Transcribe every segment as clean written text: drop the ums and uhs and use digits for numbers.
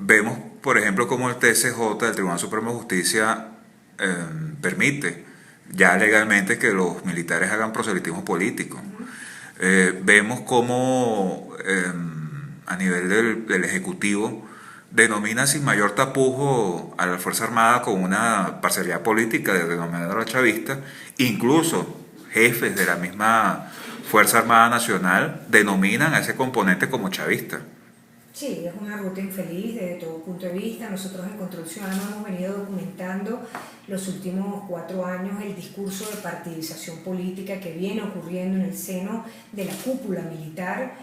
Vemos, por ejemplo, cómo el TSJ, el Tribunal Supremo de Justicia, permite ya legalmente que los militares hagan proselitismo político. Vemos cómo a nivel del Ejecutivo denomina sin mayor tapujo a la Fuerza Armada con una parcialidad política de denominador chavista. Incluso jefes de la misma Fuerza Armada Nacional denominan a ese componente como chavista. Sí, es una ruta infeliz desde todo punto de vista. Nosotros en Control Ciudadano hemos venido documentando los últimos 4 años el discurso de partidización política que viene ocurriendo en el seno de la cúpula militar.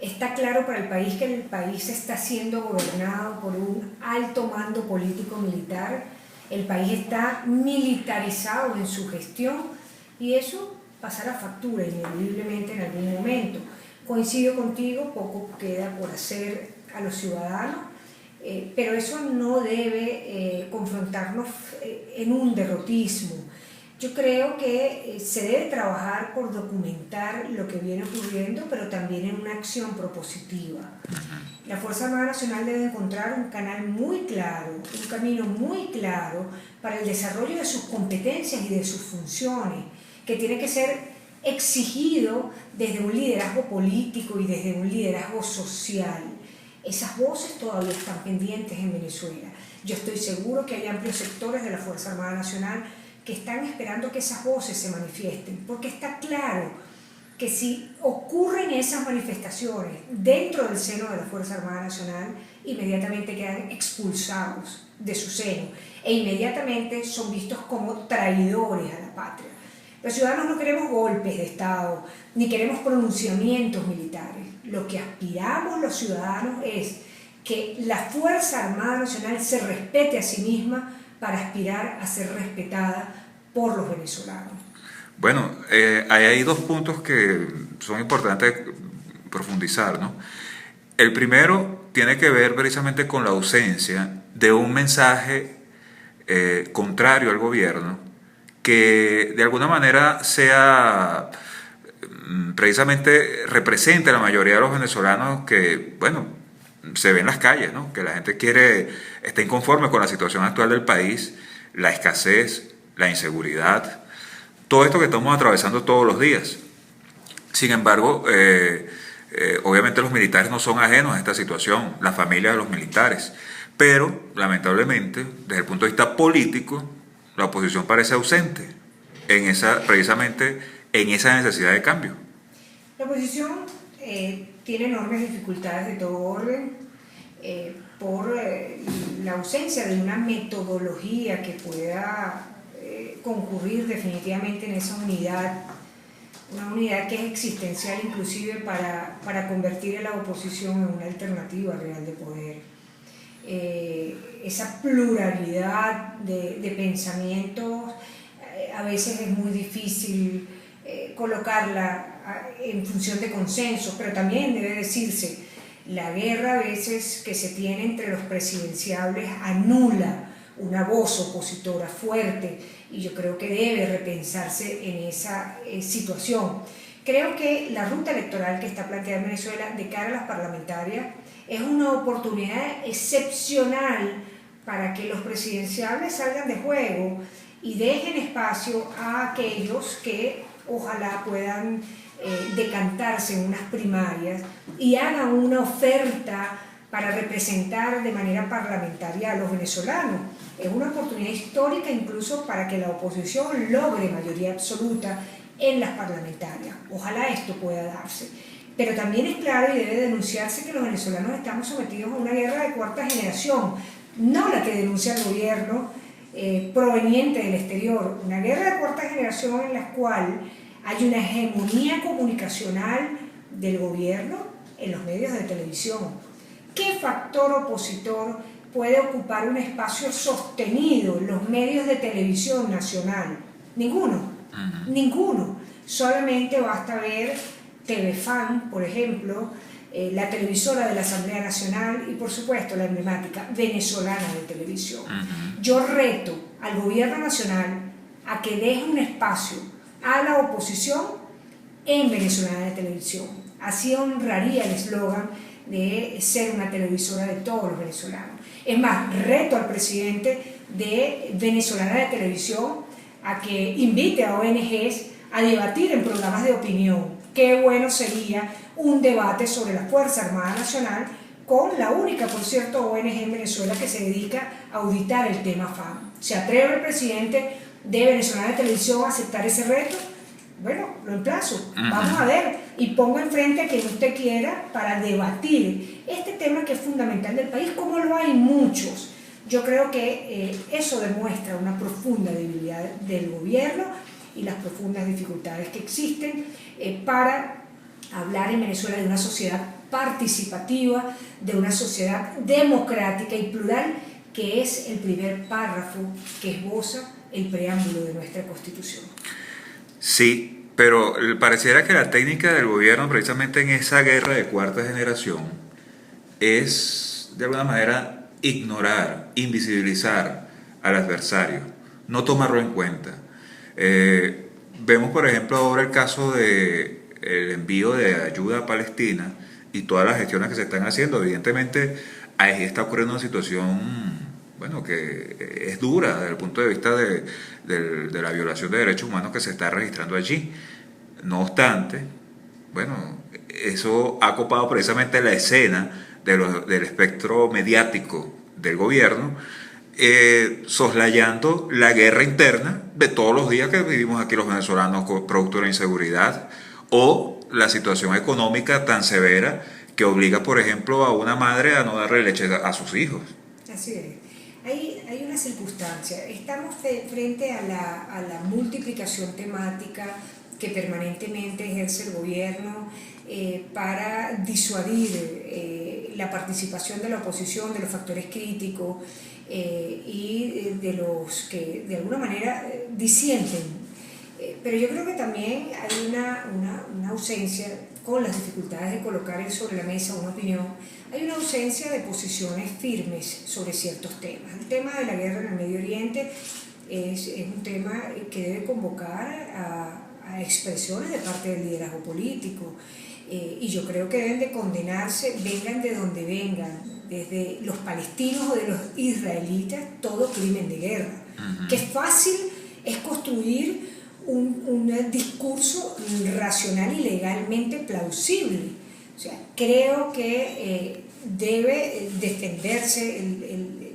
Está claro para el país que el país está siendo gobernado por un alto mando político militar. El país está militarizado en su gestión y eso pasará factura ineludiblemente en algún momento. Coincido contigo, poco queda por hacer a los ciudadanos, pero eso no debe confrontarnos en un derrotismo. Yo creo que se debe trabajar por documentar lo que viene ocurriendo, pero también en una acción propositiva. La Fuerza Armada Nacional debe encontrar un canal muy claro, un camino muy claro para el desarrollo de sus competencias y de sus funciones, que tiene que ser exigido desde un liderazgo político y desde un liderazgo social. Esas voces todavía están pendientes en Venezuela. Yo estoy seguro que hay amplios sectores de la Fuerza Armada Nacional que están esperando que esas voces se manifiesten, porque está claro que si ocurren esas manifestaciones dentro del seno de la Fuerza Armada Nacional, inmediatamente quedan expulsados de su seno e inmediatamente son vistos como traidores a la patria. Los ciudadanos no queremos golpes de Estado, ni queremos pronunciamientos militares. Lo que aspiramos los ciudadanos es que la Fuerza Armada Nacional se respete a sí misma para aspirar a ser respetada por los venezolanos. Bueno, hay 2 puntos que son importantes profundizar, ¿no? El primero tiene que ver precisamente con la ausencia de un mensaje contrario al gobierno que de alguna manera sea precisamente represente a la mayoría de los venezolanos que, bueno, se ve en las calles, ¿no? Que la gente está inconforme con la situación actual del país, la escasez, la inseguridad, todo esto que estamos atravesando todos los días. Sin embargo, obviamente los militares no son ajenos a esta situación, la familia de los militares, pero lamentablemente, desde el punto de vista político, la oposición parece ausente precisamente en esa necesidad de cambio. La oposición tiene enormes dificultades de todo orden por la ausencia de una metodología que pueda concurrir definitivamente en esa unidad, una unidad que es existencial inclusive para convertir a la oposición en una alternativa real de poder. Esa pluralidad de pensamientos a veces es muy difícil colocarla en función de consenso, pero también debe decirse, la guerra a veces que se tiene entre los presidenciables anula una voz opositora fuerte y yo creo que debe repensarse en esa situación. Creo que la ruta electoral que está planteada en Venezuela de cara a las parlamentarias es una oportunidad excepcional para que los presidenciables salgan de juego y dejen espacio a aquellos que ojalá puedan decantarse en unas primarias y hagan una oferta para representar de manera parlamentaria a los venezolanos. Es una oportunidad histórica incluso para que la oposición logre mayoría absoluta en las parlamentarias. Ojalá esto pueda darse. Pero también es claro y debe denunciarse que los venezolanos estamos sometidos a una guerra de cuarta generación, no la que denuncia el gobierno proveniente del exterior, una guerra de cuarta generación en la cual hay una hegemonía comunicacional del gobierno en los medios de televisión. ¿Qué factor opositor puede ocupar un espacio sostenido en los medios de televisión nacional? Ninguno, ninguno. Solamente basta ver Telefan, por ejemplo, la televisora de la Asamblea Nacional y por supuesto la emblemática venezolana de televisión. Yo reto al gobierno nacional a que deje un espacio a la oposición en venezolana de televisión. Así honraría el eslogan de ser una televisora de todos los venezolanos. Es más, reto al presidente de Venezolana de Televisión a que invite a ONGs a debatir en programas de opinión. Qué bueno sería un debate sobre la Fuerza Armada Nacional con la única, por cierto, ONG en Venezuela que se dedica a auditar el tema FAM. ¿Se atreve el presidente de Venezolana de Televisión a aceptar ese reto? Bueno, lo emplazo, vamos a ver, y ponga enfrente a quien usted quiera para debatir este tema que es fundamental del país, como lo hay muchos. Yo creo que eso demuestra una profunda debilidad del gobierno y las profundas dificultades que existen para hablar en Venezuela de una sociedad participativa, de una sociedad democrática y plural, que es el primer párrafo que esboza el preámbulo de nuestra Constitución. Sí, pero pareciera que la técnica del gobierno, precisamente en esa guerra de cuarta generación, es de alguna manera ignorar, invisibilizar al adversario, no tomarlo en cuenta. Vemos, por ejemplo, ahora el caso del envío de ayuda a Palestina y todas las gestiones que se están haciendo. Evidentemente, ahí está ocurriendo una situación, bueno, que es dura desde el punto de vista de la violación de derechos humanos que se está registrando allí. No obstante, bueno, eso ha copado precisamente la escena del espectro mediático del gobierno, soslayando la guerra interna de todos los días que vivimos aquí los venezolanos producto de la inseguridad o la situación económica tan severa que obliga, por ejemplo, a una madre a no darle leche a sus hijos. Así es. Hay una circunstancia. Estamos frente a la multiplicación temática que permanentemente ejerce el gobierno para disuadir la participación de la oposición, de los factores críticos y de los que de alguna manera disienten. Pero yo creo que también hay una ausencia, con las dificultades de colocar sobre la mesa una opinión, hay una ausencia de posiciones firmes sobre ciertos temas. El tema de la guerra en el Medio Oriente es un tema que debe convocar a expresiones de parte del liderazgo político, y yo creo que deben de condenarse, vengan de donde vengan, desde los palestinos o de los israelitas, todo crimen de guerra. Qué fácil es construir un discurso racional y legalmente plausible. O sea, creo que debe defenderse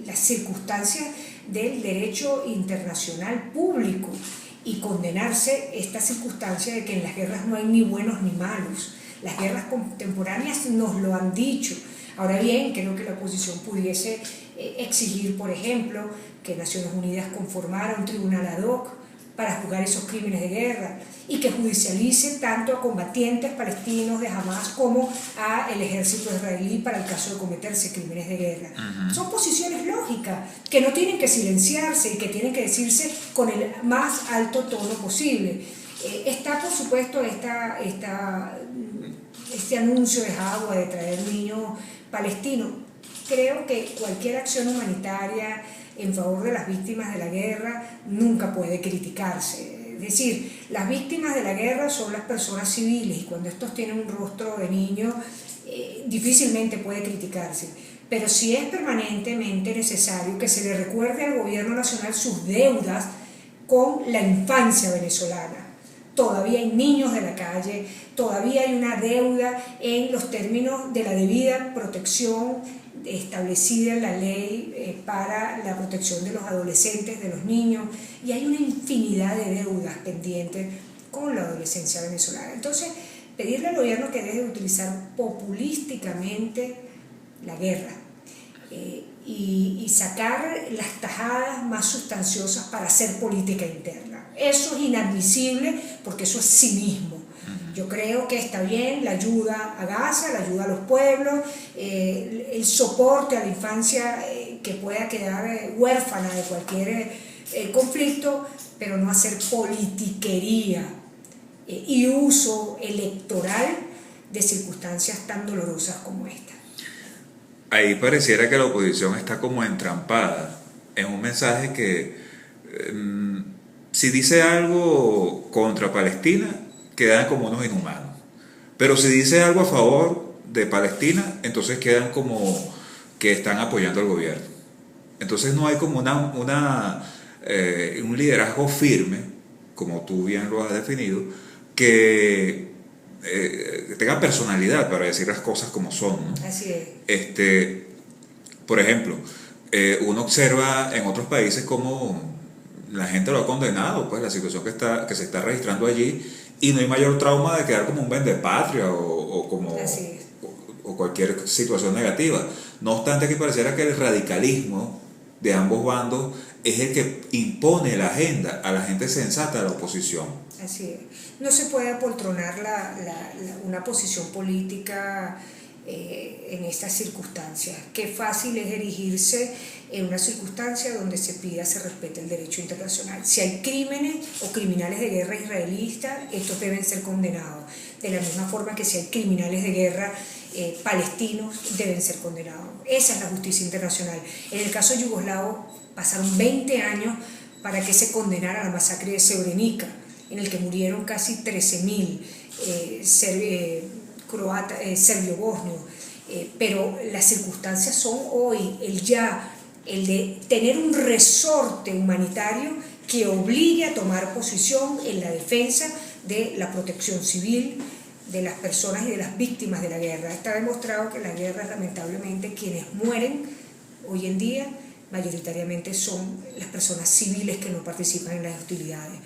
las circunstancias del derecho internacional público y condenarse esta circunstancia de que en las guerras no hay ni buenos ni malos. Las guerras contemporáneas nos lo han dicho. Ahora bien, creo que la oposición pudiese exigir, por ejemplo, que Naciones Unidas conformara un tribunal ad hoc para juzgar esos crímenes de guerra y que judicialice tanto a combatientes palestinos de Hamas como al ejército israelí para el caso de cometerse crímenes de guerra. Son posiciones lógicas que no tienen que silenciarse y que tienen que decirse con el más alto tono posible. Está, por supuesto, este anuncio de Jagua de traer niños palestinos. Creo que cualquier acción humanitaria en favor de las víctimas de la guerra nunca puede criticarse. Es decir, las víctimas de la guerra son las personas civiles y cuando estos tienen un rostro de niño difícilmente puede criticarse. Pero sí es permanentemente necesario que se le recuerde al gobierno nacional sus deudas con la infancia venezolana. Todavía hay niños de la calle, todavía hay una deuda en los términos de la debida protección establecida en la ley para la protección de los adolescentes, de los niños, y hay una infinidad de deudas pendientes con la adolescencia venezolana. Entonces, pedirle al gobierno que deje de utilizar populísticamente la guerra y sacar las tajadas más sustanciosas para hacer política interna. Eso es inadmisible porque eso es cinismo. Yo creo que está bien la ayuda a Gaza, la ayuda a los pueblos, el soporte a la infancia que pueda quedar huérfana de cualquier conflicto, pero no hacer politiquería y uso electoral de circunstancias tan dolorosas como esta. Ahí pareciera que la oposición está como entrampada en un mensaje que si dice algo contra Palestina, quedan como unos inhumanos. Pero si dice algo a favor de Palestina, entonces quedan como que están apoyando al gobierno. Entonces no hay como un liderazgo firme, como tú bien lo has definido, que tenga personalidad para decir las cosas como son, ¿no? Así es. Por ejemplo, uno observa en otros países cómo la gente lo ha condenado, pues la situación que se está registrando allí, y no hay mayor trauma de quedar como un vendepatria o cualquier situación negativa. No obstante, que pareciera que el radicalismo de ambos bandos es el que impone la agenda a la gente sensata de la oposición. Así es. No se puede apoltronar una posición política en estas circunstancias. Qué fácil es erigirse en una circunstancia donde se pida se respete el derecho internacional. Si hay crímenes o criminales de guerra israelitas, estos deben ser condenados. De la misma forma que si hay criminales de guerra palestinos, deben ser condenados. Esa es la justicia internacional. En el caso yugoslavo, pasaron 20 años para que se condenara la masacre de Srebrenica, en el que murieron casi 13.000 serbio-bosnios, pero las circunstancias son hoy el de tener un resorte humanitario que obligue a tomar posición en la defensa de la protección civil de las personas y de las víctimas de la guerra. Está demostrado que la guerra, lamentablemente, quienes mueren hoy en día mayoritariamente son las personas civiles que no participan en las hostilidades.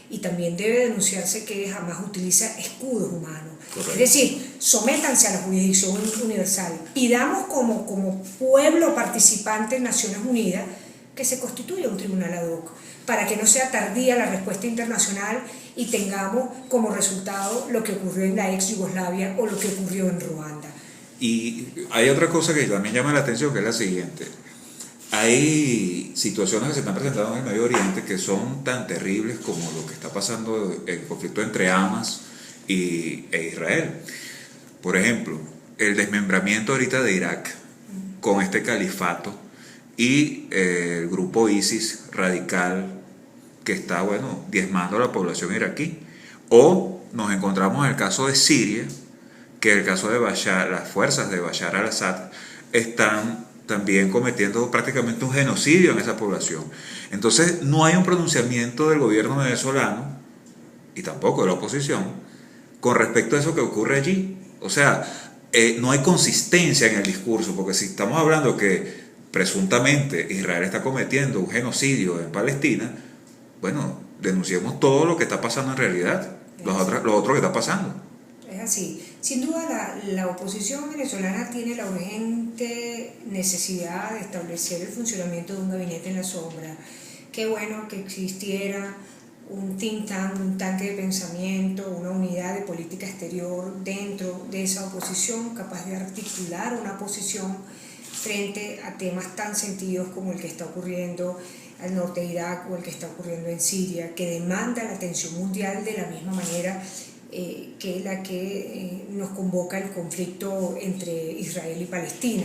Y también debe denunciarse que jamás utiliza escudos humanos. Correcto. Es decir, sométanse a la jurisdicción universal. Pidamos como pueblo participante en Naciones Unidas que se constituya un tribunal ad hoc, para que no sea tardía la respuesta internacional y tengamos como resultado lo que ocurrió en la ex Yugoslavia o lo que ocurrió en Ruanda. Y hay otra cosa que también llama la atención, que es la siguiente. Hay situaciones que se están presentando en el Medio Oriente que son tan terribles como lo que está pasando, el conflicto entre Hamas e Israel. Por ejemplo, el desmembramiento ahorita de Irak con este califato y el grupo ISIS radical que está, diezmando a la población iraquí. O nos encontramos en el caso de Siria, que en el caso de las fuerzas de Bashar al-Assad están también cometiendo prácticamente un genocidio en esa población. Entonces no hay un pronunciamiento del gobierno venezolano y tampoco de la oposición con respecto a eso que ocurre allí. O sea, no hay consistencia en el discurso, porque si estamos hablando que presuntamente Israel está cometiendo un genocidio en Palestina, denunciemos todo lo que está pasando en realidad, lo otro que está pasando. Es así. Sin duda la oposición venezolana tiene la urgente necesidad de establecer el funcionamiento de un gabinete en la sombra. Qué bueno que existiera un think tank, un tanque de pensamiento, una unidad de política exterior dentro de esa oposición capaz de articular una posición frente a temas tan sentidos como el que está ocurriendo al norte de Irak o el que está ocurriendo en Siria, que demanda la atención mundial de la misma manera que la que nos convoca el conflicto entre Israel y Palestina.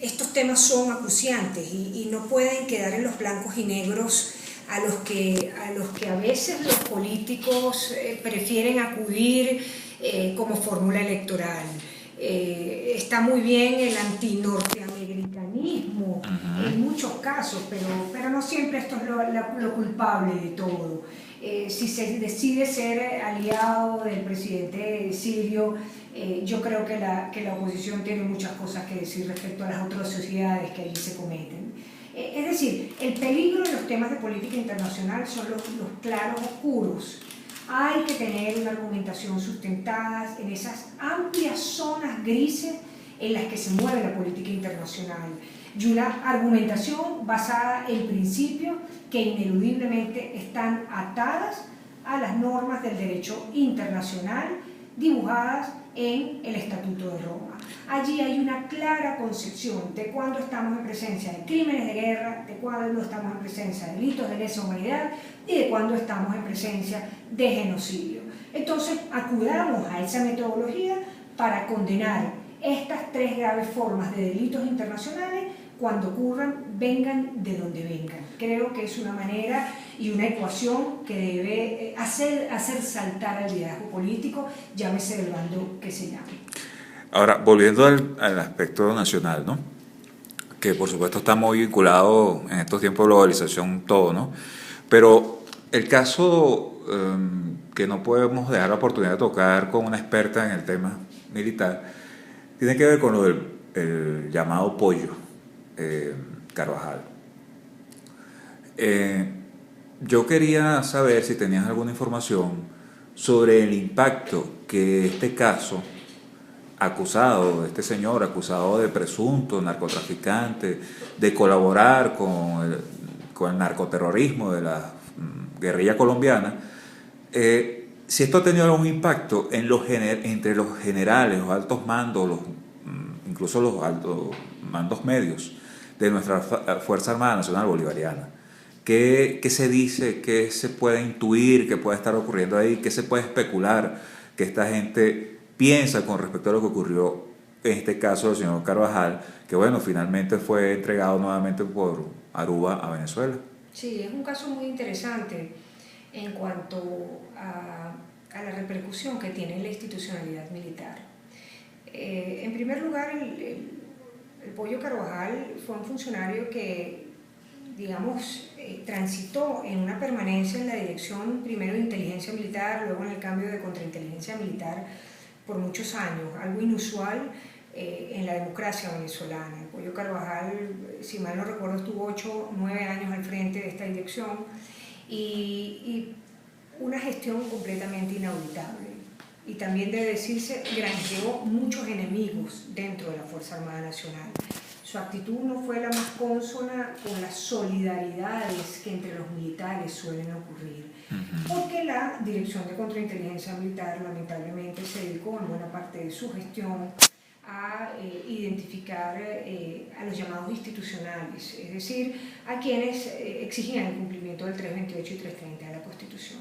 Estos temas son acuciantes y no pueden quedar en los blancos y negros a los que a veces los políticos prefieren acudir como fórmula electoral. Está muy bien el antinorteamericanismo en muchos casos, pero no siempre esto es lo culpable de todo. Si se decide ser aliado del presidente sirio, yo creo que la oposición tiene muchas cosas que decir respecto a las atrocidades que allí se cometen. Es decir, el peligro de los temas de política internacional son los claros oscuros. Hay que tener una argumentación sustentada en esas amplias zonas grises en las que se mueve la política internacional y una argumentación basada en principios que ineludiblemente están atadas a las normas del derecho internacional dibujadas en el Estatuto de Roma. Allí hay una clara concepción de cuándo estamos en presencia de crímenes de guerra, de cuándo estamos en presencia de delitos de lesa humanidad y de cuándo estamos en presencia de genocidio. Entonces, acudamos a esa metodología para condenar estas tres graves formas de delitos internacionales cuando ocurran, vengan de donde vengan. Creo que es una manera y una ecuación que debe hacer saltar al liderazgo político, llámese del bando que se llame. Ahora, volviendo al aspecto nacional, ¿no? Que por supuesto está muy vinculado en estos tiempos de globalización todo, ¿no? Pero el caso que no podemos dejar la oportunidad de tocar con una experta en el tema militar tiene que ver con lo del el llamado pollo Carvajal. Eh, yo quería saber si tenías alguna información sobre el impacto que este caso acusado, este señor acusado de presunto narcotraficante, de colaborar con el narcoterrorismo de la guerrilla colombiana, si esto ha tenido algún impacto en entre los generales, los altos mandos, incluso los altos mandos medios de nuestra Fuerza Armada Nacional Bolivariana. ¿Qué se dice? ¿Qué se puede intuir que puede estar ocurriendo ahí? ¿Qué se puede especular que esta gente piensa con respecto a lo que ocurrió en este caso del señor Carvajal, que bueno, finalmente fue entregado nuevamente por Aruba a Venezuela? Sí, es un caso muy interesante en cuanto a la repercusión que tiene la institucionalidad militar. En primer lugar, el Pollo Carvajal fue un funcionario que, digamos, transitó en una permanencia en la dirección primero de inteligencia militar, luego en el cambio de contrainteligencia militar por muchos años, algo inusual en la democracia venezolana. El Pollo Carvajal, si mal no recuerdo, estuvo 8 o 9 años al frente de esta dirección y una gestión completamente inauditable. Y también debe decirse, granjeó muchos enemigos dentro de la Fuerza Armada Nacional. Su actitud no fue la más consona con las solidaridades que entre los militares suelen ocurrir, porque la Dirección de Contrainteligencia Militar lamentablemente se dedicó en buena parte de su gestión a identificar a los llamados institucionales, es decir, a quienes exigían el cumplimiento del 328 y 330 de la Constitución.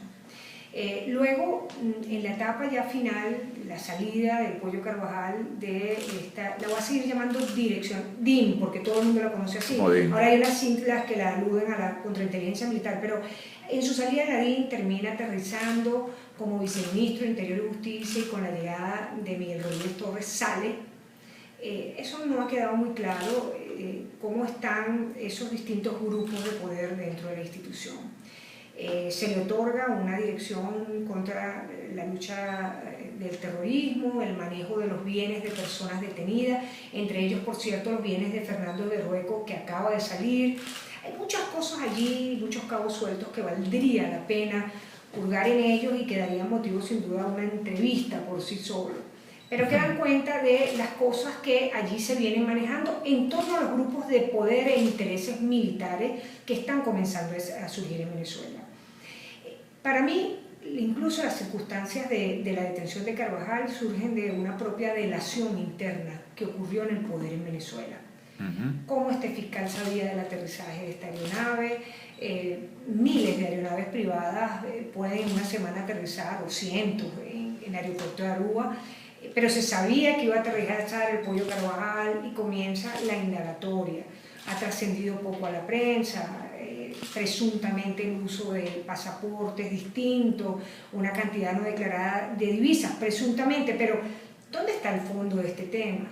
Luego, en la etapa ya final, la salida del Pollo Carvajal de esta, la voy a seguir llamando dirección, DIM, porque todo el mundo la conoce así. Ahora hay unas siglas que la aluden a la contrainteligencia militar, pero en su salida de la DIM termina aterrizando como viceministro de Interior y Justicia y con la llegada de Miguel Rodríguez Torres sale. Eso no ha quedado muy claro cómo están esos distintos grupos de poder dentro de la institución. Se le otorga una dirección contra la lucha del terrorismo, el manejo de los bienes de personas detenidas, entre ellos, por cierto, los bienes de Fernando Berrueco, que acaba de salir. Hay muchas cosas allí, muchos cabos sueltos que valdría la pena hurgar en ellos y que darían motivo sin duda a una entrevista por sí solo. Pero que dan cuenta de las cosas que allí se vienen manejando en torno a los grupos de poder e intereses militares que están comenzando a surgir en Venezuela. Para mí, incluso las circunstancias de la detención de Carvajal surgen de una propia delación interna que ocurrió en el poder en Venezuela. Cómo este fiscal sabía del aterrizaje de esta aeronave, miles de aeronaves privadas pueden en una semana aterrizar, o cientos, en el aeropuerto de Aruba, pero se sabía que iba a aterrizar el Pollo Carvajal y comienza la indagatoria. Ha trascendido poco a la prensa, presuntamente el uso de pasaportes distintos, una cantidad no declarada de divisas, presuntamente, pero ¿dónde está el fondo de este tema?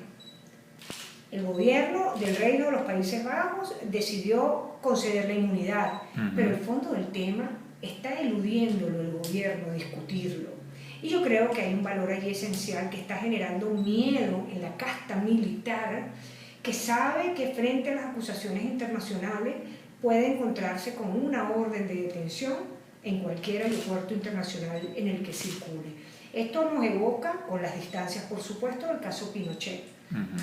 El gobierno del Reino de los Países Bajos decidió conceder la inmunidad, pero el fondo del tema está eludiéndolo el gobierno, discutirlo. Y yo creo que hay un valor allí esencial que está generando miedo en la casta militar, que sabe que frente a las acusaciones internacionales puede encontrarse con una orden de detención en cualquier aeropuerto internacional en el que circule. Esto nos evoca, con las distancias por supuesto, el caso Pinochet.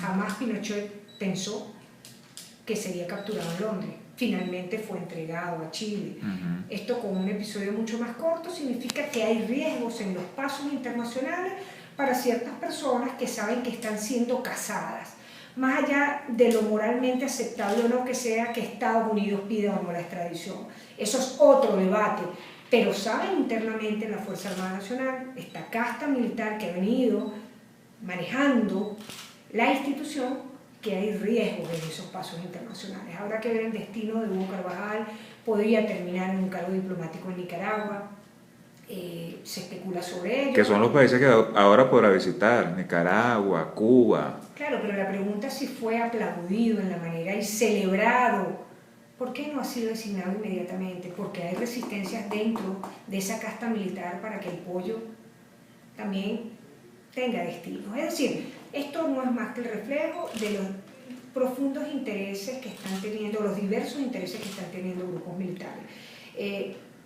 Jamás Pinochet pensó que sería capturado en Londres. Finalmente fue entregado a Chile. Esto, con un episodio mucho más corto, significa que hay riesgos en los pasos internacionales para ciertas personas que saben que están siendo cazadas, más allá de lo moralmente aceptable o no que sea que Estados Unidos pida o no la extradición. Eso es otro debate, pero saben internamente en la Fuerza Armada Nacional, esta casta militar que ha venido manejando la institución, que hay riesgos en esos pasos internacionales. Habrá que ver el destino de Hugo Carvajal. Podría terminar en un cargo diplomático en Nicaragua, se especula sobre ello. Que son los países que ahora podrá visitar, Nicaragua, Cuba. Claro, pero la pregunta es si fue aplaudido en la manera y celebrado. ¿Por qué no ha sido designado inmediatamente? Porque hay resistencias dentro de esa casta militar para que el pollo también tenga destino. Es decir, esto no es más que el reflejo de los profundos intereses que están teniendo, los diversos intereses que están teniendo grupos militares.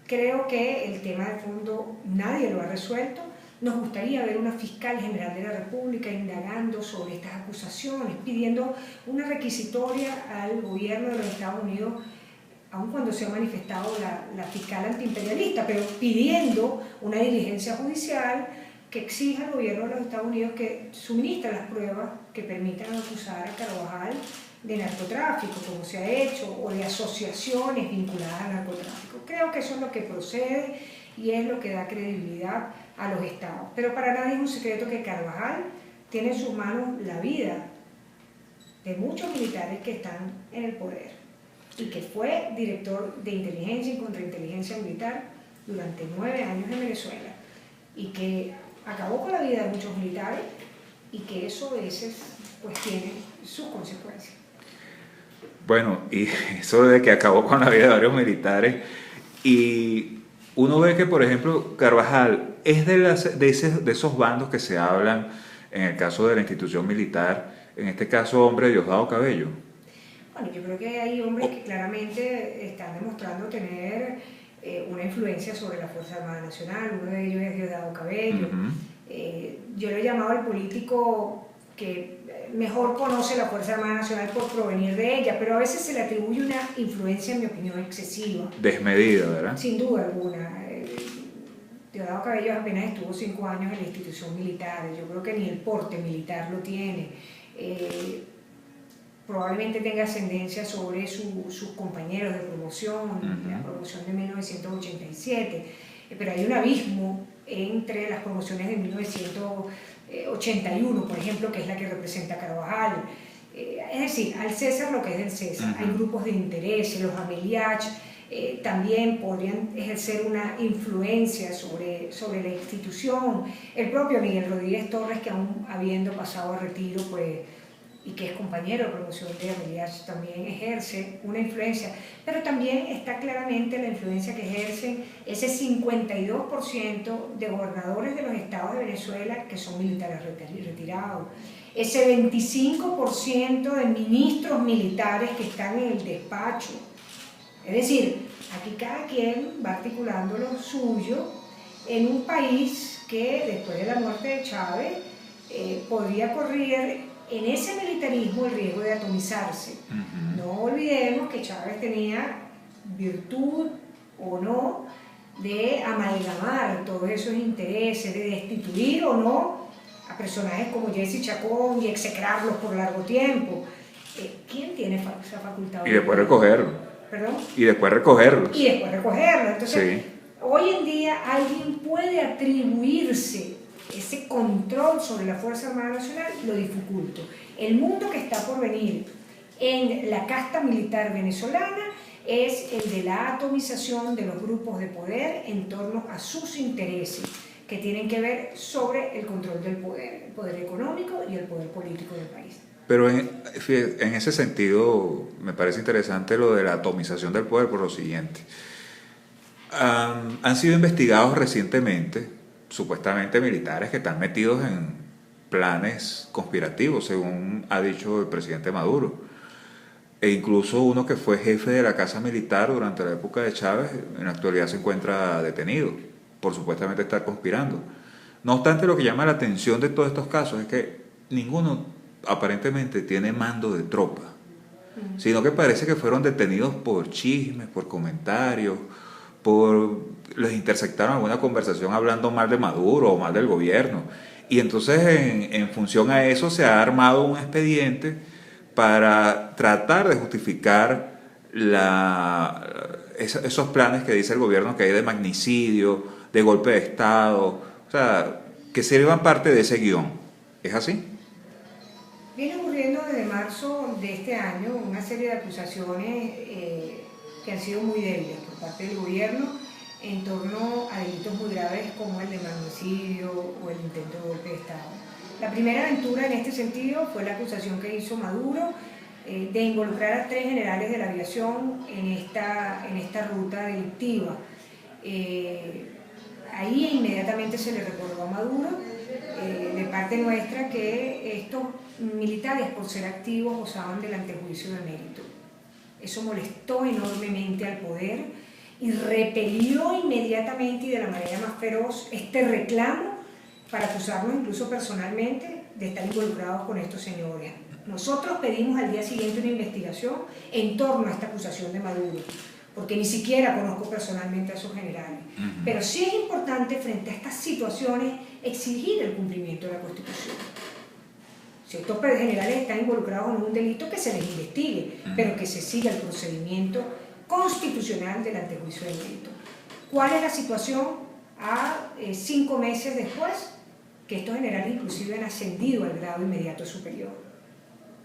Creo que el tema de fondo nadie lo ha resuelto. Nos gustaría ver una fiscal general de la República indagando sobre estas acusaciones, pidiendo una requisitoria al gobierno de los Estados Unidos, aun cuando se ha manifestado la fiscal antiimperialista, pero pidiendo una diligencia judicial que exija al gobierno de los Estados Unidos que suministre las pruebas que permitan acusar a Carvajal de narcotráfico, como se ha hecho, o de asociaciones vinculadas al narcotráfico. Creo que eso es lo que procede y es lo que da credibilidad a los estados. Pero para nadie es un secreto que Carvajal tiene en sus manos la vida de muchos militares que están en el poder y que fue director de inteligencia y contrainteligencia militar durante 9 años en Venezuela y que acabó con la vida de muchos militares y que eso a veces pues tiene sus consecuencias. Bueno, y eso de que acabó con la vida de varios militares, y uno ve que, por ejemplo, Carvajal es de esos bandos que se hablan en el caso de la institución militar, en este caso hombre de Diosdado Cabello. Bueno, yo creo que hay hombres que claramente están demostrando tener una influencia sobre la Fuerza Armada Nacional. Uno de ellos es Diosdado Cabello. Yo lo he llamado el político que mejor conoce la Fuerza Armada Nacional por provenir de ella, pero a veces se le atribuye una influencia, en mi opinión, excesiva. Desmedida, ¿verdad? Sin duda alguna. Diosdado Cabello apenas estuvo 5 años en la institución militar. Yo creo que ni el porte militar lo tiene. Probablemente tenga ascendencia sobre sus compañeros de promoción, la promoción de 1987, pero hay un abismo entre las promociones de 1981, por ejemplo, que es la que representa Carvajal. Es decir, al César lo que es del César. Hay grupos de interés, los Ameliach también podrían ejercer una influencia sobre la institución. El propio Miguel Rodríguez Torres, que aún habiendo pasado a retiro, pues, y que es compañero de promoción de Ameliach, también ejerce una influencia, pero también está claramente la influencia que ejercen ese 52% de gobernadores de los estados de Venezuela que son militares retirados, ese 25% de ministros militares que están en el despacho. Es decir, aquí cada quien va articulando lo suyo en un país que después de la muerte de Chávez podría correr en ese militarismo el riesgo de atomizarse. No olvidemos que Chávez tenía virtud o no de amalgamar todos esos intereses, de destituir o no a personajes como Jesse Chacón y execrarlos por largo tiempo. ¿Quién tiene esa facultad? Y después recogerlo. ¿Perdón? Y después recogerlos. Y después recogerlo. Entonces, sí. Hoy en día alguien puede atribuirse ese control sobre la Fuerza Armada Nacional, lo dificulto. El mundo que está por venir en la casta militar venezolana es el de la atomización de los grupos de poder en torno a sus intereses, que tienen que ver sobre el control del poder, el poder económico y el poder político del país. Pero en ese sentido me parece interesante lo de la atomización del poder por lo siguiente. Han sido investigados recientemente, supuestamente militares que están metidos en planes conspirativos, según ha dicho el presidente Maduro. E incluso uno que fue jefe de la Casa Militar durante la época de Chávez, en la actualidad se encuentra detenido por supuestamente estar conspirando. No obstante, lo que llama la atención de todos estos casos es que ninguno aparentemente tiene mando de tropa, sino que parece que fueron detenidos por chismes, por comentarios, les interceptaron alguna conversación hablando mal de Maduro o mal del gobierno. Y entonces en función a eso se ha armado un expediente para tratar de justificar esos planes que dice el gobierno que hay de magnicidio, de golpe de Estado, o sea, que sirvan parte de ese guión. ¿Es así? Viene ocurriendo desde marzo de este año una serie de acusaciones que han sido muy débiles por parte del gobierno en torno a delitos muy graves como el de magnicidio o el intento de golpe de Estado. La primera aventura en este sentido fue la acusación que hizo Maduro de involucrar a 3 generales de la aviación en esta ruta delictiva. Ahí inmediatamente se le recordó a Maduro, de parte nuestra, que estos militares, por ser activos, gozaban del antejuicio de mérito. Eso molestó enormemente al poder y repelió inmediatamente y de la manera más feroz este reclamo para acusarnos incluso personalmente de estar involucrados con estos señores. Nosotros pedimos al día siguiente una investigación en torno a esta acusación de Maduro, porque ni siquiera conozco personalmente a esos generales. Pero sí es importante frente a estas situaciones exigir el cumplimiento de la Constitución. Si estos generales están involucrados en un delito, que se les investigue, pero que se siga el procedimiento constitucional del antejuicio de mérito. ¿Cuál es la situación a 5 meses después? Que estos generales inclusive han ascendido al grado inmediato superior.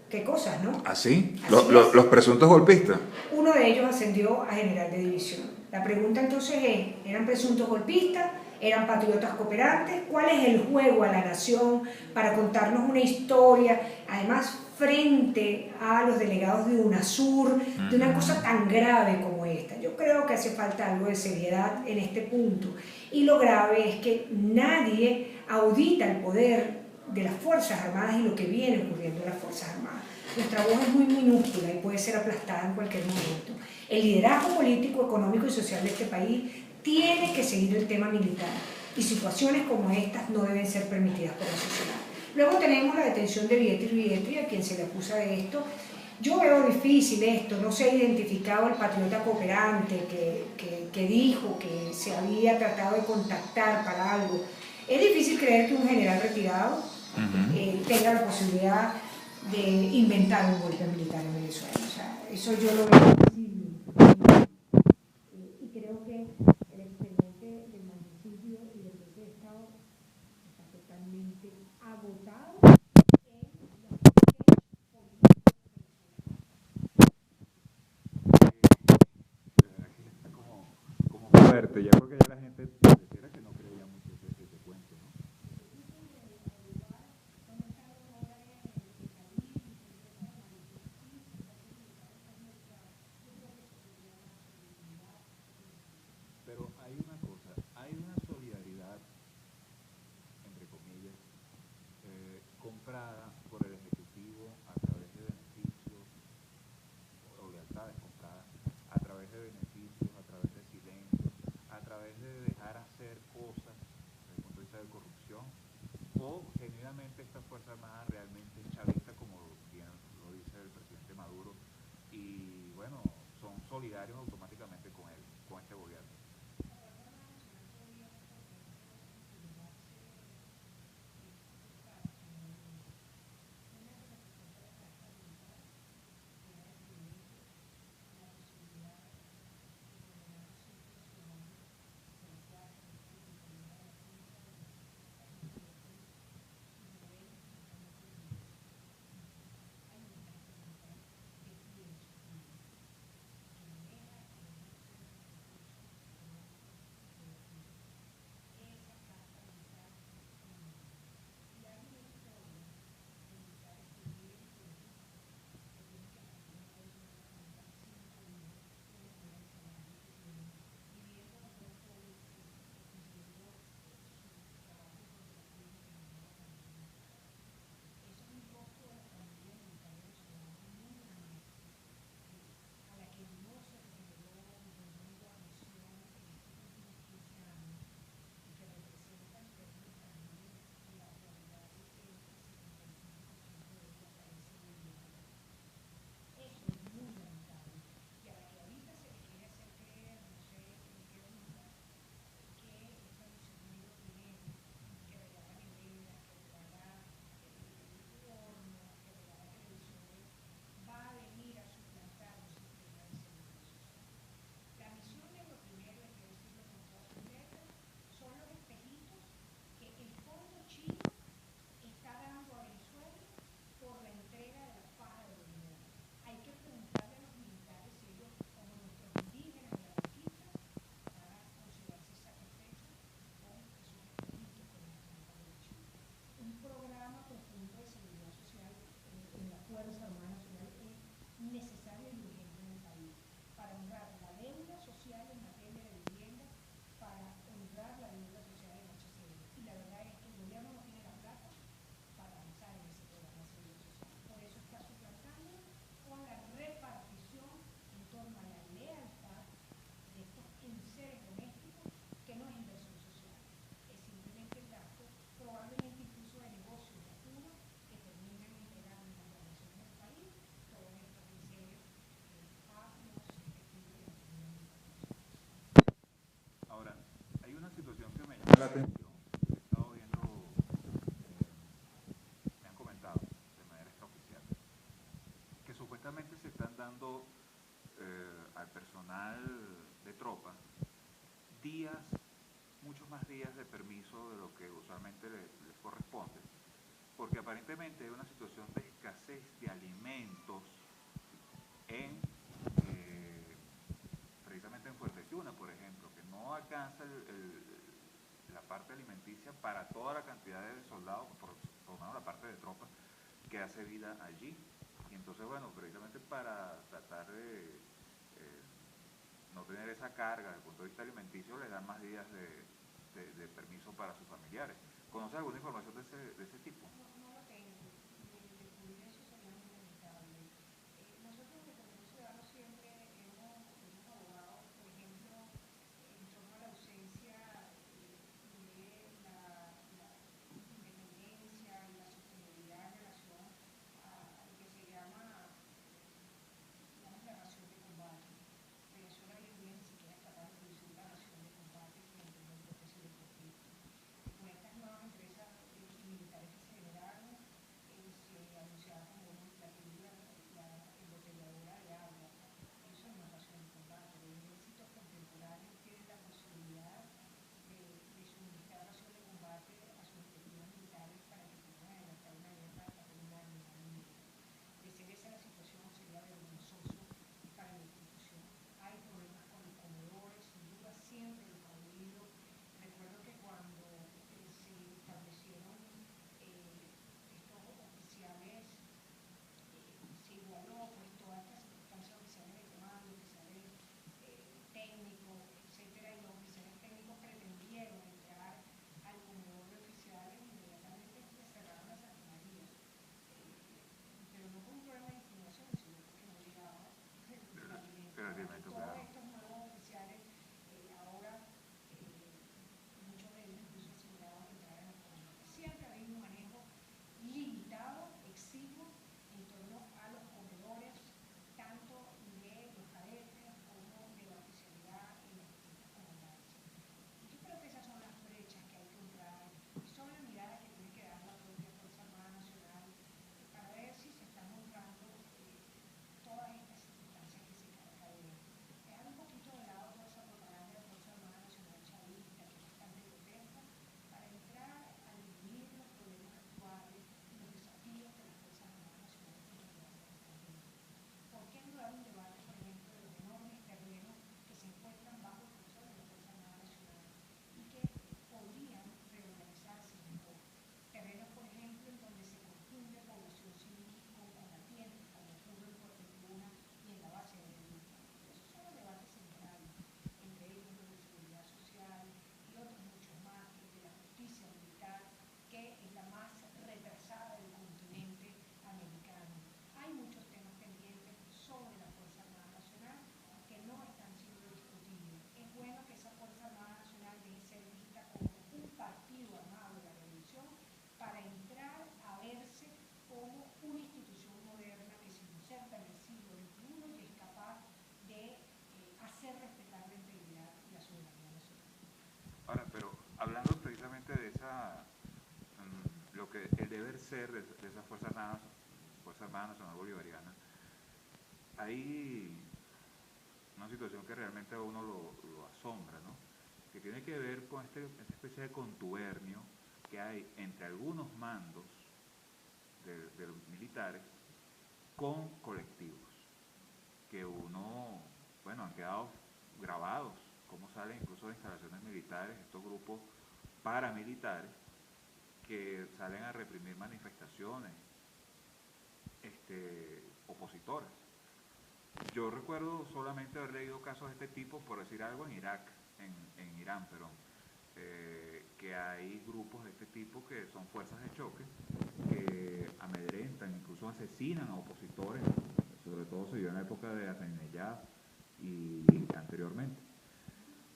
Qué cosas, ¿no? ¿Así? ¿Los presuntos golpistas? Uno de ellos ascendió a general de división. La pregunta entonces es, ¿eran presuntos golpistas? ¿Eran patriotas cooperantes? ¿Cuál es el juego a la nación para contarnos una historia, además frente a los delegados de UNASUR, de una cosa tan grave como esta? Yo creo que hace falta algo de seriedad en este punto. Y lo grave es que nadie audita el poder de las Fuerzas Armadas y lo que viene ocurriendo en las Fuerzas Armadas. Nuestra voz es muy minúscula y puede ser aplastada en cualquier momento. El liderazgo político, económico y social de este país tiene que seguir el tema militar y situaciones como estas no deben ser permitidas por la sociedad. Luego tenemos la detención de Vietri, a quien se le acusa de esto. Yo veo difícil esto, no se ha identificado el patriota cooperante que dijo que se había tratado de contactar para algo. Es difícil creer que un general retirado tenga la posibilidad de inventar un golpe militar en Venezuela. O sea, eso yo lo veo difícil. Y creo que el expediente del magnicidio y del golpe de Estado está totalmente agotado en como fuerte, ya porque ya la gente pareciera que no creía mucho ese cuento, ¿no? Pero hay una cosa, hay una solidaridad, entre comillas, comprada por el Ejecutivo a través de beneficios, o lealtades compradas, a través de beneficios, a través de silencio, a través de dejar hacer cosas desde el punto de vista de corrupción, o genuinamente esta Fuerza Armada realmente es chavista, como bien lo dice el presidente Maduro, y bueno, son solidarios automáticamente con él, con este gobierno. al personal de tropa días, muchos más días de permiso de lo que usualmente les corresponde, porque aparentemente hay una situación de escasez de alimentos en precisamente en Fuerte Tiuna, por ejemplo, que no alcanza la parte alimenticia para toda la cantidad de soldados, por lo menos la parte de tropas que hace vida allí. Y entonces, bueno, precisamente para tratar de no tener esa carga desde el punto de vista alimenticio, le dan más días de permiso para sus familiares. ¿Conoce alguna información de ese tipo? No lo tengo. De cubrir eso sería muy lamentable. Nosotros en el Consejo Ciudadano siempre hemos abogado, por ejemplo, en torno a la ausencia de la independencia y la sostenibilidad en relación a lo que se llama, digamos, la ración de combate. Venezuela hoy en día ni siquiera es capaz de producir una ración de combate que entiende lo que es el conflicto. Con estas nuevas empresas militares que se generaron, se anunciaba como una platillo embotelladora de agua. Eso no es ración de combate. Los ejércitos contemporáneos tienen la posibilidad de suministrar ración de combate a sus respectivos militares para que puedan adelantar una guerra hasta por un año, año y medio. De ser esa la situación, sería vergonzoso para la institución. Hay problemas con los comedores, sin duda siempre los ha habido. Recuerdo que cuando se establecieron estos oficiales, se igualó pues todas estas circunstancias oficiales de comando, oficiales técnicos, etcétera, y los oficiales técnicos pretendieron entrar al comedor de oficiales, inmediatamente se cerraron las armarías, pero no por un problema de discriminación, sino porque no llegaba el alimento. Todos Claro. estos nuevos oficiales ahora, muchos de ellos incluso aseguraban que entraran a los comedores. Siempre ha habido un manejo limitado, exiguo, en torno a los comedores, tanto de los cadetes como de la oficialidad en las distintas comandancias. Y yo creo que esas son las brechas que hay que honrar y son la mirada que tiene que dar la propia Fuerza Armada Nacional para ver si se están honrando todas estas circunstancias que se caen. Dejar un poquito de lado toda esa propaganda de la Fuerza Armada Nacional chavista, que es bastante grotesca, para entrar a dirimir los problemas actuales y los desafíos que las Fuerzas Armadas Nacionales tienen que hacer. ¿Por qué no dar un debate, por ejemplo, de los enormes terrenos que se encuentran bajo el control de la Fuerza Armada Nacional y que podrían reorganizarse mejor? Terrenos, por ejemplo, en donde se confunde población civil con combatientes, como ocurre en Fuerte Tiuna y en la base de Venezuela. Esos son los debates centrales, entre ellos los de seguridad social y otros muchos más, el de la justicia militar, que es la más retrasada del continente americano. Hay muchos temas pendientes sobre la Fuerza Armada Nacional que no están siendo discutidos. Es bueno que esa Fuerza Armada Nacional deje de ser vista como un partido armado de la revolución para entrar a verse como una institución moderna que se inserta en el siglo XXI y es capaz de hacer respetar la integridad y la soberanía nacional. Ahora, pero hablando precisamente de esa, lo que el deber ser de esa Fuerza Armada Nacional Bolivariana, hay una situación que realmente a uno lo asombra, ¿no? Que tiene que ver con esta especie de contubernio que hay entre algunos mandos de los militares con colectivos, que han quedado grabados, cómo salen incluso de instalaciones militares, estos grupos paramilitares que salen a reprimir manifestaciones opositoras. Yo recuerdo solamente haber leído casos de este tipo, por decir algo, en Irán, que hay grupos de este tipo que son fuerzas de choque, que amedrentan, incluso asesinan a opositores, sobre todo se dio en la época de Ahmadinejad y anteriormente.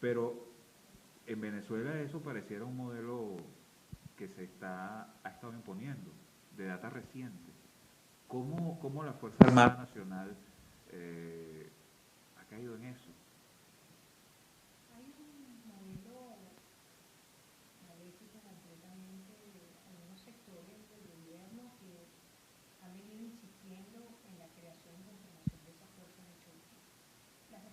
Pero en Venezuela eso pareciera un modelo que ha estado imponiendo, de data reciente. ¿Cómo la Fuerza Armada Nacional ha caído en eso? Hay un modelo maléfico completamente de algunos sectores del gobierno que han venido insistiendo en la creación y conformación de esas fuerzas de choque. Las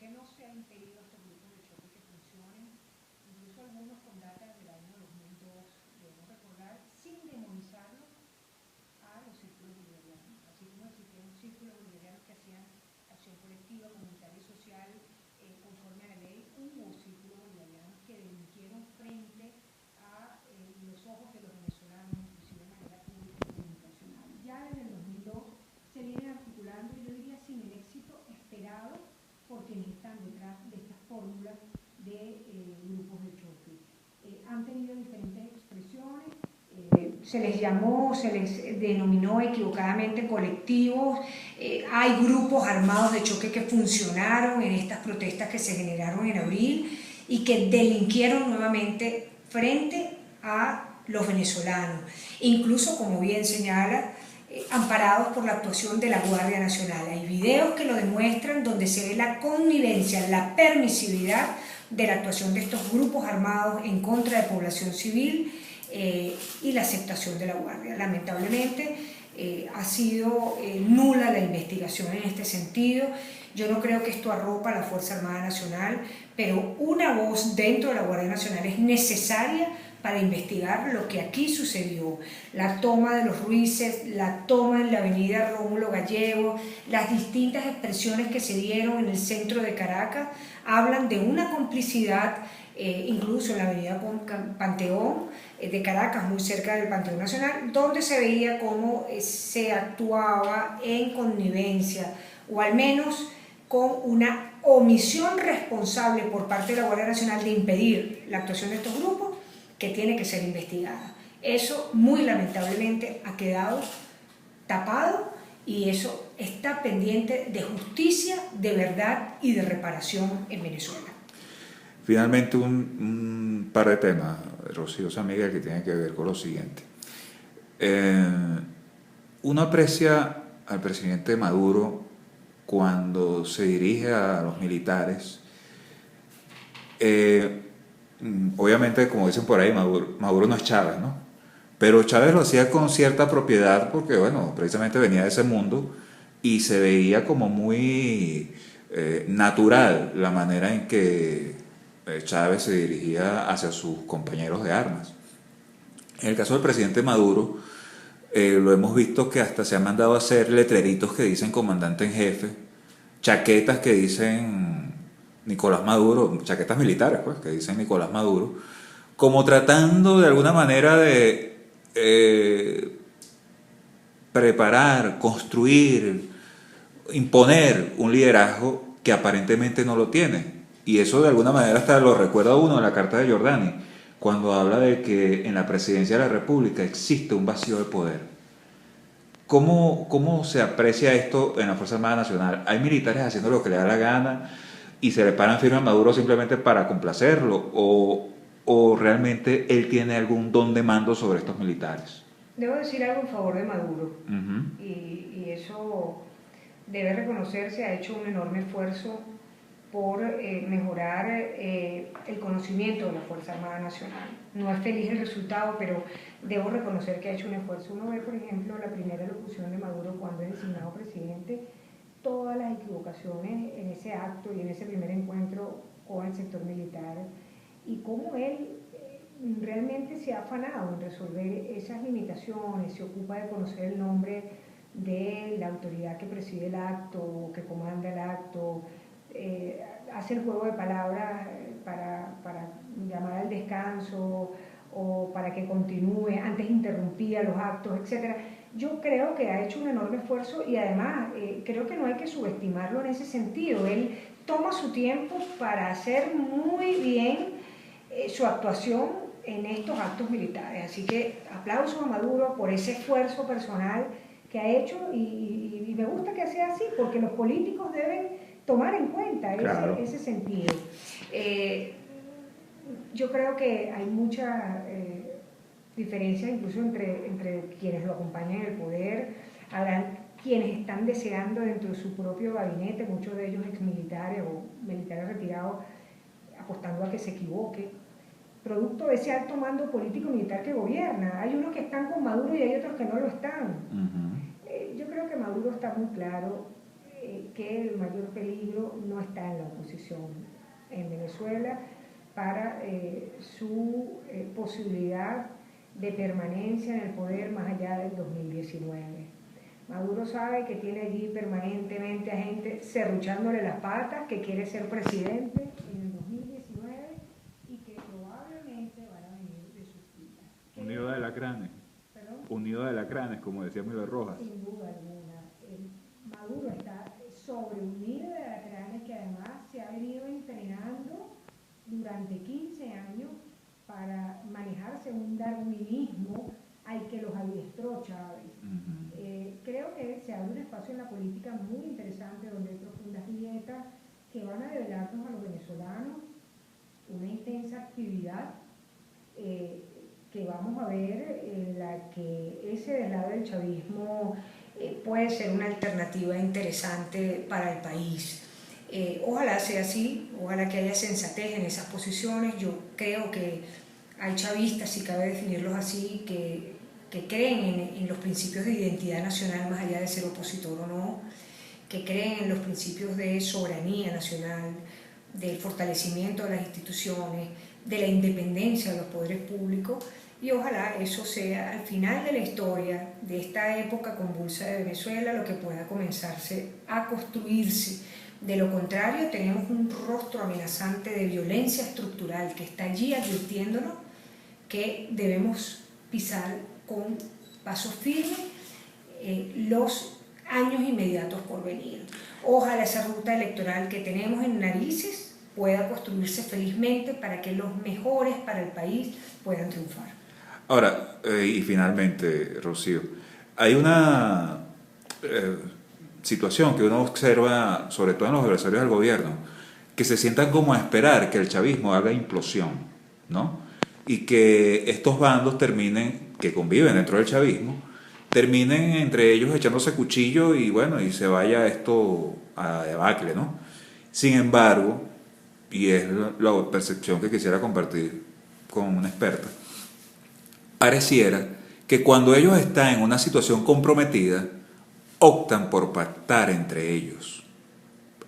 qué no se ha impedido a estos grupos de choque que funcionen, incluso algunos con data del año 2002, debemos recordar, sin demonizarlos a los círculos bolivarianos? Así como existía un círculo bolivariano que hacían acción colectiva, comunitaria y social conforme a la ley, hubo círculos bolivarianos que delinquieron frente a los ojos de los venezolanos, inclusive de manera pública y comunicacional. Ya desde el 2002 se vienen articulando, yo diría sin el éxito esperado por quienes están detrás de estas fórmulas de grupos de choque. Han tenido diferentes expresiones, se les llamó, se les denominó equivocadamente colectivos, hay grupos armados de choque que funcionaron en estas protestas que se generaron en abril y que delinquieron nuevamente frente a los venezolanos, incluso, como bien señala, amparados por la actuación de la Guardia Nacional. Hay videos que lo demuestran donde se ve la connivencia, la permisividad de la actuación de estos grupos armados en contra de población civil y la aceptación de la Guardia. Lamentablemente ha sido nula la investigación en este sentido. Yo no creo que esto arropa a la Fuerza Armada Nacional, pero una voz dentro de la Guardia Nacional es necesaria para investigar lo que aquí sucedió. La toma de los Ruices, la toma en la avenida Rómulo Gallego, las distintas expresiones que se dieron en el centro de Caracas, hablan de una complicidad, incluso en la avenida Panteón de Caracas, muy cerca del Panteón Nacional, donde se veía cómo se actuaba en connivencia, o al menos con una omisión responsable por parte de la Guardia Nacional de impedir la actuación de estos grupos, que tiene que ser investigada. Eso muy lamentablemente ha quedado tapado y eso está pendiente de justicia, de verdad y de reparación en Venezuela. Finalmente un par de temas, Rocío Samiguel, que tienen que ver con lo siguiente. Uno aprecia al presidente Maduro cuando se dirige a los militares. Obviamente, como dicen por ahí, Maduro no es Chávez, ¿no? Pero Chávez lo hacía con cierta propiedad porque, bueno, precisamente venía de ese mundo y se veía como muy natural la manera en que Chávez se dirigía hacia sus compañeros de armas. En el caso del presidente Maduro, lo hemos visto que hasta se han mandado a hacer letreritos que dicen comandante en jefe, chaquetas que dicen Nicolás Maduro, chaquetas militares pues, que dicen Nicolás Maduro, como tratando de alguna manera de preparar, construir, imponer un liderazgo que aparentemente no lo tiene. Y eso de alguna manera hasta lo recuerda uno en la carta de Giordani, cuando habla de que en la presidencia de la República existe un vacío de poder. ¿Cómo se aprecia esto en la Fuerza Armada Nacional? ¿Hay militares haciendo lo que le da la gana y se le paran firme a Maduro simplemente para complacerlo? ¿O realmente él tiene algún don de mando sobre estos militares? Debo decir algo en favor de Maduro, y eso debe reconocerse. Ha hecho un enorme esfuerzo por mejorar el conocimiento de la Fuerza Armada Nacional. No es feliz el resultado, pero debo reconocer que ha hecho un esfuerzo. Uno ve, por ejemplo, la primera locución de Maduro cuando es designado presidente, todas las equivocaciones en ese acto y en ese primer encuentro con el sector militar, y cómo él realmente se ha afanado en resolver esas limitaciones, se ocupa de conocer el nombre de la autoridad que preside el acto, que comanda el acto, hace el juego de palabras para llamar al descanso o para que continúe, antes interrumpía los actos, etc. Yo creo que ha hecho un enorme esfuerzo y además creo que no hay que subestimarlo en ese sentido. Él toma su tiempo para hacer muy bien su actuación en estos actos militares. Así que aplauso a Maduro por ese esfuerzo personal que ha hecho y me gusta que sea así, porque los políticos deben tomar en cuenta ese sentido. Yo creo que hay mucha diferencia incluso entre quienes lo acompañan en el poder. Habrán quienes están deseando dentro de su propio gabinete, muchos de ellos exmilitares o militares retirados, apostando a que se equivoque, producto de ese alto mando político militar que gobierna. Hay unos que están con Maduro y hay otros que no lo están. Yo creo que Maduro está muy claro que el mayor peligro no está en la oposición en Venezuela para su posibilidad de permanencia en el poder más allá del 2019. Maduro sabe que tiene allí permanentemente a gente serruchándole las patas, que quiere ser presidente en el 2019 y que probablemente van a venir de sus filas. Unido de alacranes. ¿Perdón? Unido de alacranes, como decía Milo Rojas. Sin duda alguna. Maduro está sobre un nido de alacranes que además se ha venido entrenando durante 15 años para manejarse un darwinismo al que los adiestró Chávez. Creo que se abre un espacio en la política muy interesante donde hay profundas grietas que van a develarnos a los venezolanos una intensa actividad que vamos a ver en la que ese deslave del chavismo puede ser una alternativa interesante para el país. Ojalá sea así, ojalá que haya sensatez en esas posiciones. Yo creo que hay chavistas, si cabe definirlos así, que creen en los principios de identidad nacional más allá de ser opositor o no, que creen en los principios de soberanía nacional, del fortalecimiento de las instituciones, de la independencia de los poderes públicos, y ojalá eso sea al final de la historia de esta época convulsa de Venezuela lo que pueda comenzarse a construirse. De lo contrario, tenemos un rostro amenazante de violencia estructural que está allí advirtiéndonos que debemos pisar con pasos firmes los años inmediatos por venir. Ojalá esa ruta electoral que tenemos en narices pueda construirse felizmente para que los mejores para el país puedan triunfar. Ahora, y finalmente, Rocío, hay una situación que uno observa, sobre todo en los adversarios del gobierno, que se sientan como a esperar que el chavismo haga implosión, ¿no? Y que estos bandos terminen, que conviven dentro del chavismo, terminen entre ellos echándose cuchillo y bueno, y se vaya esto a debacle, ¿no? Sin embargo, y es la percepción que quisiera compartir con una experta, pareciera que cuando ellos están en una situación comprometida, optan por pactar entre ellos,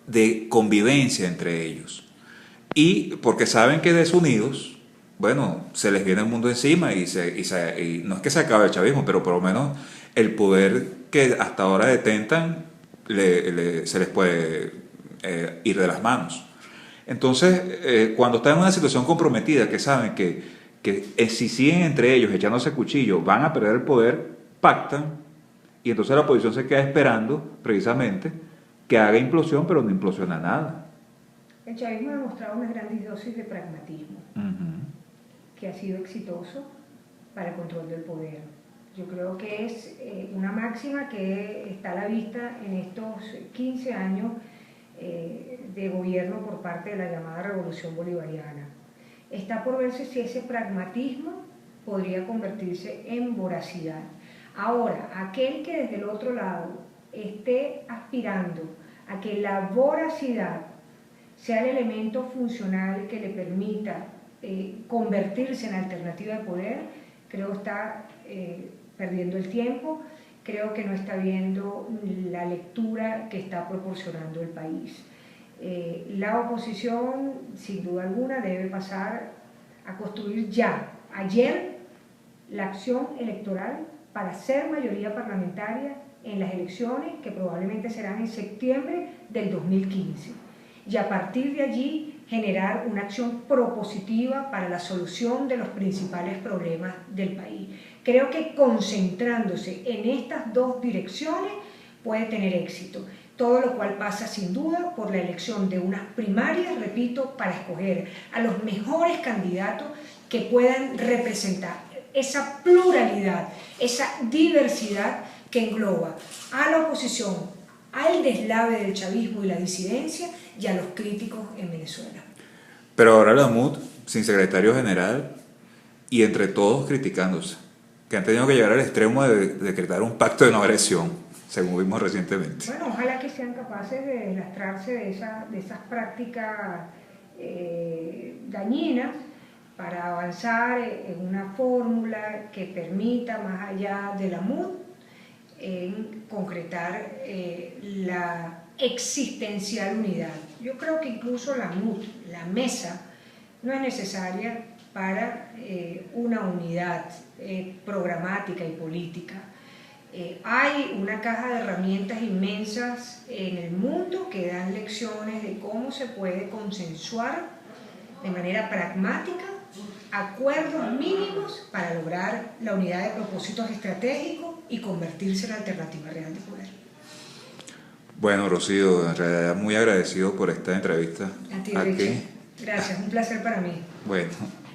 de convivencia entre ellos, y porque saben que desunidos, bueno, se les viene el mundo encima y no es que se acabe el chavismo, pero por lo menos el poder que hasta ahora detentan se les puede ir de las manos. Entonces, cuando están en una situación comprometida, que saben que si siguen entre ellos echándose cuchillo van a perder el poder, pactan, y entonces la oposición se queda esperando precisamente que haga implosión, pero no implosiona nada. El chavismo ha demostrado una gran dosis de pragmatismo, que ha sido exitoso para el control del poder. Yo creo que es una máxima que está a la vista en estos 15 años de gobierno por parte de la llamada Revolución Bolivariana. Está por verse si ese pragmatismo podría convertirse en voracidad. Ahora, aquel que desde el otro lado esté aspirando a que la voracidad sea el elemento funcional que le permita convertirse en alternativa de poder, creo está perdiendo el tiempo, creo que no está viendo la lectura que está proporcionando el país. La oposición, sin duda alguna, debe pasar a construir ya, ayer, la acción electoral para ser mayoría parlamentaria en las elecciones que probablemente serán en septiembre del 2015. Y a partir de allí generar una acción propositiva para la solución de los principales problemas del país. Creo que concentrándose en estas dos direcciones puede tener éxito, todo lo cual pasa sin duda por la elección de unas primarias, repito, para escoger a los mejores candidatos que puedan representar esa pluralidad, esa diversidad que engloba a la oposición, al deslave del chavismo y la disidencia y a los críticos en Venezuela. Pero ahora la MUD, sin secretario general, y entre todos criticándose, que han tenido que llegar al extremo de decretar un pacto de no agresión, según vimos recientemente. Bueno, ojalá que sean capaces de deslastrarse de esas prácticas dañinas para avanzar en una fórmula que permita, más allá de la MUD, en concretar la existencial unidad. Yo creo que incluso la MUT, la mesa, no es necesaria para una unidad programática y política. Hay una caja de herramientas inmensas en el mundo que dan lecciones de cómo se puede consensuar de manera pragmática acuerdos mínimos para lograr la unidad de propósitos estratégicos y convertirse en la alternativa real de poder. Bueno, Rocío, en realidad muy agradecido por esta entrevista. A ti, Richie. Gracias, un placer para mí. Bueno.